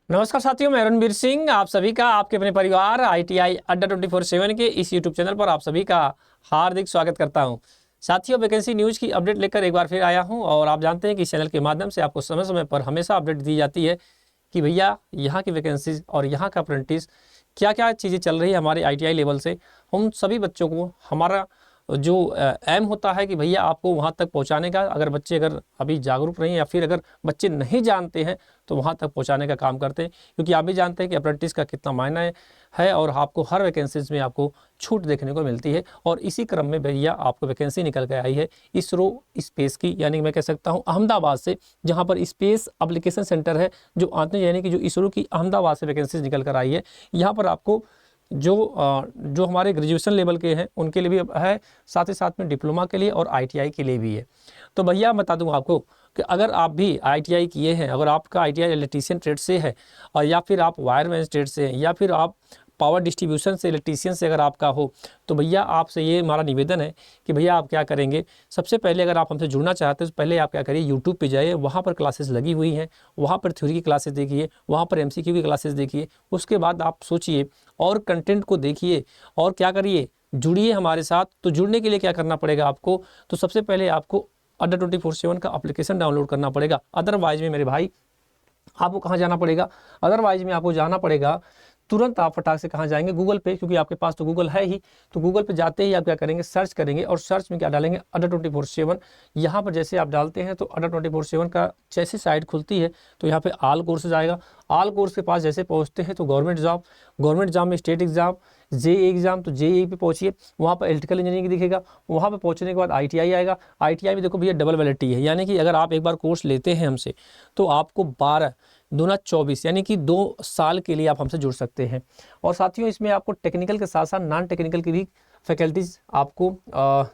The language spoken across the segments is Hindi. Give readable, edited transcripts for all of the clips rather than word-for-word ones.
नमस्कार साथियों, मैं रणबीर सिंह आप सभी का आपके अपने परिवार ITI अड्डा 24/7 के इस यूट्यूब चैनल पर आप सभी का हार्दिक स्वागत करता हूं। साथियों, वैकेंसी न्यूज़ की अपडेट लेकर एक बार फिर आया हूं और आप जानते हैं कि इस चैनल के माध्यम से आपको समय समय पर हमेशा अपडेट दी जाती है कि भैया यहाँ की वैकेंसीज और यहाँ का अप्रेंटिस क्या क्या चीज़ें चल रही है हमारे ITI लेवल से। हम सभी बच्चों को हमारा जो एम होता है कि भैया आपको वहाँ तक पहुँचाने का, अगर बच्चे अगर अभी जागरूक नहीं हैं या फिर अगर बच्चे नहीं जानते हैं तो वहाँ तक पहुँचाने का काम करते हैं, क्योंकि आप भी जानते हैं कि अप्रेंटिस का कितना मायना है और आपको हर वैकेंसीज में आपको छूट देखने को मिलती है। और इसी क्रम में भैया आपको वैकेंसी निकल के आई है इसरो स्पेस की, यानी मैं कह सकता हूँ अहमदाबाद से, जहाँ पर स्पेस एप्लीकेशन सेंटर है जो आते यानी कि जो इसरो की अहमदाबाद से वैकेंसीज निकल कर आई है। यहाँ पर आपको जो हमारे ग्रेजुएशन लेवल के हैं उनके लिए भी है, साथ ही साथ में डिप्लोमा के लिए और ITI के लिए भी है। तो भैया बता दूं आपको कि अगर आप भी ITI किए हैं, अगर आपका ITI इलेक्ट्रीशियन ट्रेड से है और या फिर आप वायरमैन ट्रेड से हैं या फिर आप पावर डिस्ट्रीब्यूशन से इलेक्ट्रीशियन से अगर आपका हो, तो भैया आपसे ये हमारा निवेदन है कि भैया आप क्या करेंगे। सबसे पहले अगर आप हमसे जुड़ना चाहते हैं तो पहले आप क्या करिए, यूट्यूब पे जाइए, वहाँ पर क्लासेस लगी हुई हैं, वहाँ पर थ्योरी की क्लासेस देखिए, वहाँ पर MCQ की क्लासेस देखिए। उसके बाद आप सोचिए और कंटेंट को देखिए और क्या करिए, जुड़िए हमारे साथ। तो जुड़ने के लिए क्या करना पड़ेगा आपको, तो सबसे पहले आपको अड्डा 24/7 का एप्लीकेशन डाउनलोड करना पड़ेगा। अदरवाइज में मेरे भाई आपको कहाँ जाना पड़ेगा, अदरवाइज में आपको जाना पड़ेगा तुरंत आप फटाक से कहाँ जाएंगे, गूगल पे, क्योंकि आपके पास तो गूगल है ही। तो गूगल पे जाते ही आप क्या करेंगे, सर्च करेंगे और सर्च में क्या डालेंगे, अड्डा 24/7। यहाँ पर जैसे आप डालते हैं तो अड्डा 24/7 का जैसे साइट खुलती है तो यहाँ पे ऑल कोर्सेज आएगा। ऑल कोर्स के पास जैसे पहुँचते हैं तो गवर्नमेंट जॉब में स्टेट एग्जाम, JEE एग्जाम, तो JEE पे पहुँचिए, वहाँ पर इलेक्ट्रिकल इंजीनियरिंग दिखेगा। वहाँ पर पहुँचने के बाद ITI आएगा। ITI में देखो भैया डबल वैलिडिटी है, यानी कि अगर आप एक बार कोर्स लेते हैं हमसे तो आपको 12 दूना 24 यानी कि 2 साल के लिए आप हमसे जुड़ सकते हैं। और साथियों, इसमें आपको टेक्निकल के साथ साथ नॉन टेक्निकल की भी फैकल्टीज़ आपको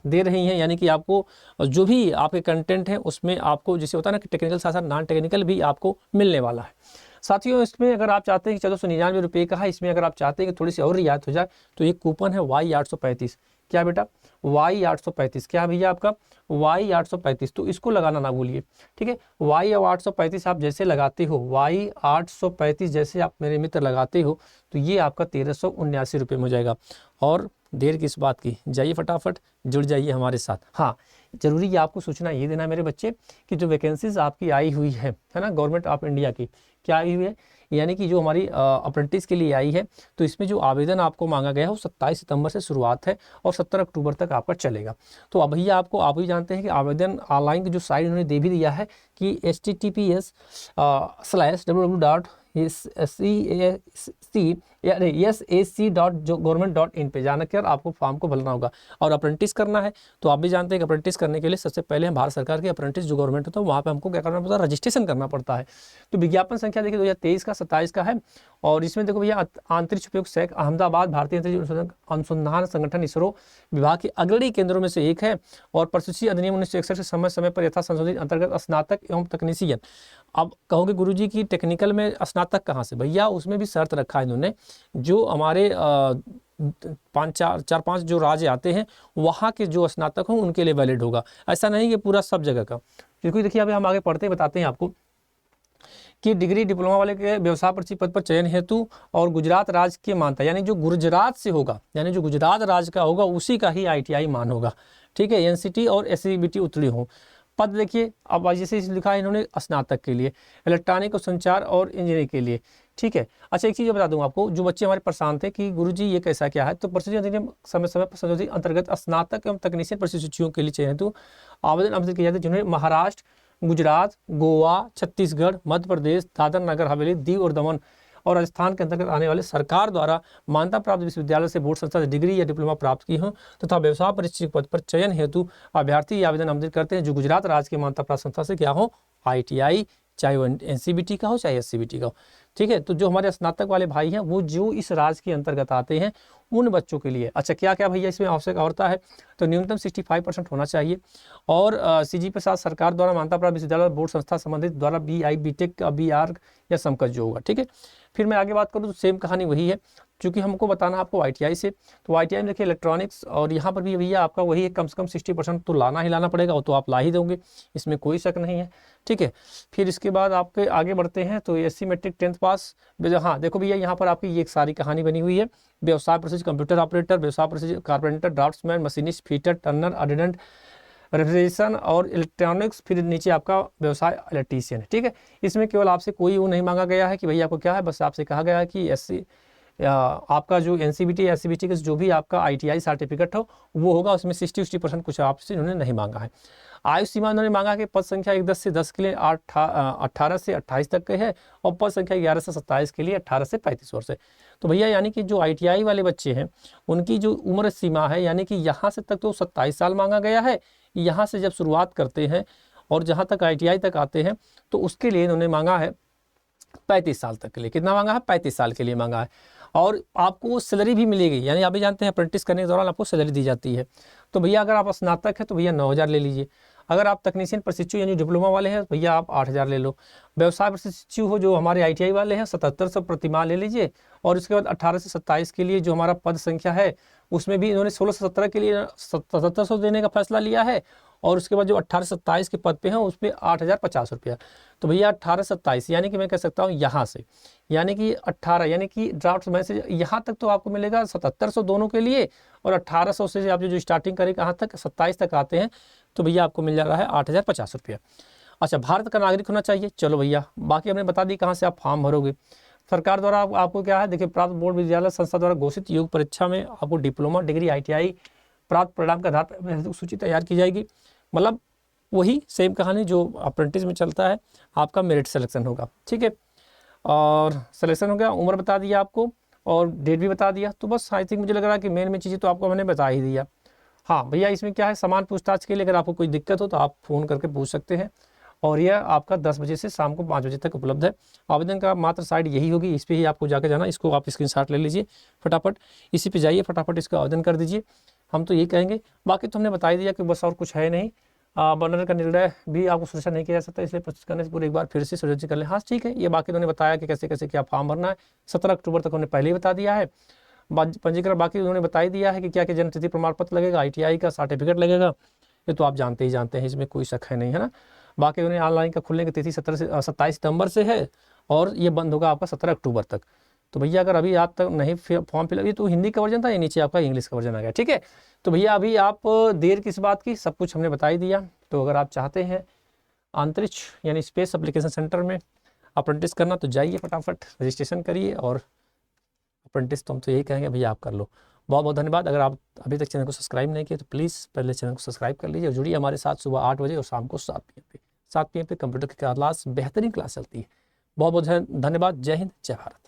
दे रही हैं, यानी कि आपको जो भी आपके कंटेंट हैं उसमें आपको जैसे होता है ना कि टेक्निकल साथ साथ नॉन टेक्निकल भी आपको मिलने वाला है। साथियों, इसमें अगर आप चाहते हैं कि 1499 रुपये का है, इसमें अगर आप चाहते हैं कि थोड़ी सी और रियायत हो जाए तो एक कूपन है Y835। क्या बेटा, Y835 क्या भैया आपका Y835, तो इसको लगाना ना भूलिए, ठीक है। Y835 आप जैसे लगाते हो, Y835 जैसे आप मेरे मित्र लगाते हो तो ये आपका 1379 रुपये में हो जाएगा। और देर किस बात की, जाइए फटाफट जुड़ जाइए हमारे साथ। हाँ, जरूरी है आपको सूचना ये देना मेरे बच्चे कि जो वैकेंसीज आपकी आई हुई है ना, गवर्नमेंट ऑफ इंडिया की क्या आई हुई है, यानी कि जो हमारी अप्रेंटिस के लिए आई है, तो इसमें जो आवेदन आपको मांगा गया है वो 27 सितंबर से शुरुआत है और 17 अक्टूबर तक आपका चलेगा। तो अब भैया आपको, आप भी जानते हैं कि आवेदन ऑनलाइन की जो साइट उन्होंने दे भी दिया है कि https://www.sac.government.in पे जाकर आपको फॉर्म को भरना होगा और अप्रेंटिस करना है। तो आप भी जानते हैं कि अप्रेंटिस करने के लिए सबसे पहले हम भारत सरकार के अप्रेंटिस जो गवर्नमेंट होता है वहाँ पे हमको क्या करना पड़ता है, रजिस्ट्रेशन करना पड़ता है। तो विज्ञापन संख्या देखिए 2023 का 27 का है। और इसमें देखो भैया, अंतरिक्ष उपयोग सैक अहमदाबाद भारतीय अंतरिक्ष अनुसंधान संगठन इसरो विभाग के अग्रणी केंद्रों में से एक है। और प्रशिक्षी अधिनियम 1961 के समय समय पर यथा संशोधित अंतर्गत स्नातक एवं तकनीशियन। अब कहोगे गुरुजी की टेक्निकल में स्नातक कहाँ से, भैया उसमें भी शर्त रखा है इन्होंने, जो हमारे 4-5 जो राज्य आते हैं वहाँ के जो स्नातक हों उनके लिए वैलिड होगा, ऐसा नहीं कि पूरा सब जगह का। क्योंकि देखिए अभी हम आगे पढ़ते बताते हैं आपको कि डिग्री डिप्लोमा वाले के व्यवसाय प्रशिक्षक पद पर चयन हेतु और गुजरात राज्य की मान्यता, यानी जो गुजरात से होगा, यानी जो गुजरात राज्य का होगा उसी का ही ITI मान होगा, ठीक है। NCT और SCBT उत्तीर्ण हो। पद देखिए अब जैसे लिखा है इन्होंने स्नातक के लिए, इलेक्ट्रॉनिक और संचार और इंजीनियरिंग के लिए, ठीक है। अच्छा, एक चीज़ बता दूं आपको, जो बच्चे हमारे परेशान थे कि गुरुजी ये कैसा क्या है, तो प्रशिक्षण अधिनियम समय समय पर संशोधित अंतर्गत स्नातक एवं तकनीशियन प्रशिक्षुओं के लिए चयन हेतु आवेदन आमंत्रित किया जाता है जिन्होंने महाराष्ट्र, गुजरात, गोवा, छत्तीसगढ़, मध्य प्रदेश, दादर नगर हवेली, दीव और दमन और राजस्थान के अंतर्गत आने वाले सरकार द्वारा मान्यता प्राप्त विश्वविद्यालय से बोर्ड संस्था से डिग्री या डिप्लोमा प्राप्त की हो तथा व्यवसाय प्रशिक्षक पद पर चयन हेतु अभ्यर्थी आवेदन आमंत्रित करते हैं जो गुजरात राज्य की मान्यता प्राप्त संस्था से क्या हो, ITI, चाहे वो NCBT का हो चाहे SCBT का हो, ठीक है। तो जो हमारे स्नातक वाले भाई हैं वो जो इस राज्य के अंतर्गत आते हैं उन बच्चों के लिए, अच्छा क्या क्या भैया इसमें आवश्यक औरता है, तो न्यूनतम 65% होना चाहिए और CG के साथ सरकार द्वारा मान्यता प्राप्त विश्वविद्यालय बोर्ड संस्था संबंधित द्वारा BI, BTech, BR या समकक्ष जो होगा, ठीक है। फिर मैं आगे बात करूँ तो सेम कहानी वही है, क्योंकि हमको बताना आपको ITI से, तो ITI में देखिए इलेक्ट्रॉनिक्स, और यहाँ पर भी भैया आपका वही है, कम से कम 60% तो लाना ही लाना पड़ेगा, वो तो आप ला ही दोगे, इसमें कोई शक नहीं है, ठीक है। फिर इसके बाद आपके आगे बढ़ते हैं तो SC मैट्रिक 10th पास हाँ देखो भैया यहाँ पर आपकी ये एक सारी कहानी बनी हुई है। व्यवसाय प्रशिक्षण कंप्यूटर ऑपरेटर, व्यवसाय प्रशिक्षण carpenter, draughtsman, machinist, fitter, Turner, attendant, refrigeration और इलेक्ट्रॉनिक्स, फिर नीचे आपका व्यवसाय इलेक्ट्रीशियन है। ठीक है, इसमें केवल आपसे कोई वो नहीं मांगा गया है कि भैया आपको क्या है, बस आपसे कहा गया है कि एससी आपका जो एनसीबीटी या एससीबीटी का जो भी आपका आईटीआई सर्टिफिकेट हो वो होगा, उसमें 60% कुछ आपसे उन्होंने नहीं मांगा है। आयु सीमा उन्होंने मांगा कि पद संख्या 1 10 से 10 के लिए 18 से 28 तक के है, और पद संख्या 11 से 27 के लिए 18 से 35 वर्ष है। तो भैया यानी कि जो आईटीआई वाले बच्चे हैं उनकी जो उम्र सीमा है यानी कि यहाँ से तक तो 27 साल मांगा गया है। यहाँ से जब शुरुआत करते हैं और जहाँ तक आईटीआई तक आते हैं तो उसके लिए इन्होंने मांगा है 35 साल तक के लिए। कितना मांगा है? 35 साल के लिए मांगा है। और आपको सैलरी भी मिलेगी, यानी आप भी जानते हैं अप्रेंटिस करने के दौरान आपको सैलरी दी जाती है। तो भैया अगर आप स्नातक है तो भैया 9,000 ले लीजिए। अगर आप तकनीशियन प्रशिक्षु यानी डिप्लोमा वाले हैं तो भैया आप 8,000 ले लो। व्यवसाय प्रशिक्षु हो जो हमारे आईटीआई वाले हैं 7700 प्रतिमाह ले लीजिए। और उसके बाद 18 से 27 के लिए जो हमारा पद संख्या है उसमें भी इन्होंने 16 से 17 के लिए 7700 देने का फैसला लिया है। और उसके बाद जो 18 से 27 के पद पे हैं उस पर 8,050 रुपया। तो भैया 18 से 27 यानी कि मैं कह सकता हूँ यहाँ से यानी कि 18 यानी कि ड्राफ्ट्समैन से यहाँ तक तो आपको मिलेगा 7700 दोनों के लिए, और 1800 से आप जो स्टार्टिंग करें कहाँ तक 27 तक आते हैं तो भैया आपको मिल जा रहा है 8,050 रुपया। अच्छा, भारत का नागरिक होना चाहिए। चलो भैया बाकी हमने बता दी कहाँ से आप फॉर्म भरोगे। सरकार द्वारा आपको क्या है, देखिए प्राप्त बोर्ड विद्यालय संस्था द्वारा घोषित योग परीक्षा में आपको डिप्लोमा डिग्री आईटीआई प्राप्त परिणाम के आधार पर सूची तैयार की जाएगी। मतलब वही सेम कहानी जो अप्रेंटिस में चलता है, आपका मेरिट सिलेक्शन होगा। ठीक है, और सिलेक्शन हो गया, उम्र बता दिया आपको और डेट भी बता दिया। तो बस आई थिंक मुझे लग रहा है कि मेन चीज़ें तो आपको मैंने बता ही दिया। हाँ भैया इसमें क्या है, समान पूछताछ के लिए अगर आपको कोई दिक्कत हो तो आप फ़ोन करके पूछ सकते हैं। और यह आपका 10 बजे से शाम को 5 बजे तक उपलब्ध है। आवेदन का मात्र साइट यही होगी, इस पर ही आपको जाकर जाना। इसको आप स्क्रीनशॉट ले लीजिए फटाफट, इसी पे जाइए फटाफट इसका आवेदन कर दीजिए। हम तो यही कहेंगे, बाकी तो हमने बता ही दिया कि बस और कुछ है नहीं। बनर का निर्णय भी आपको सुरक्षा नहीं किया जा सकता, इसलिए प्रस्तुत करने से पूरे एक बार फिर से सुरक्षित कर लें। हाँ ठीक है, ये बाकी उन्होंने बताया कि कैसे कैसे क्या फॉर्म भरना है। 17 अक्टूबर तक उन्होंने पहले ही बता दिया है। पंजीकरण बाकी उन्होंने बता ही दिया है कि क्या क्या जन्म तिथि प्रमाण पत्र लगेगा, आईटीआई का सर्टिफिकेट लगेगा, ये तो आप जानते ही जानते हैं, इसमें कोई शक है नहीं, है ना। बाकी उन्हें ऑनलाइन का खुलने की तिथि 27 सितंबर से है और ये बंद होगा आपका 17 अक्टूबर तक। तो भैया अगर अभी आप तक नहीं फॉर्म फिल, ये तो हिंदी का वर्जन था, ये नीचे आपका इंग्लिश का वर्जन आ गया। ठीक है, तो भैया अभी आप देर किस बात की, सब कुछ हमने बता ही दिया। तो अगर आप चाहते हैं अंतरिक्ष यानी स्पेस एप्लीकेशन सेंटर में अप्रेंटिस करना तो जाइए फटाफट रजिस्ट्रेशन करिए, और अप्रेंटिस तो हम तो यही कहेंगे भैया आप कर लो। बहुत बहुत धन्यवाद। अगर आप अभी तक चैनल को सब्सक्राइब नहीं किए तो प्लीज़ पहले चैनल को सब्सक्राइब कर लीजिए और जुड़िए हमारे साथ सुबह 8 बजे और शाम को 7 PM पे कंप्यूटर की क्लास बेहतरीन क्लास चलती है। बहुत बहुत धन्यवाद। जय हिंद, जय भारत।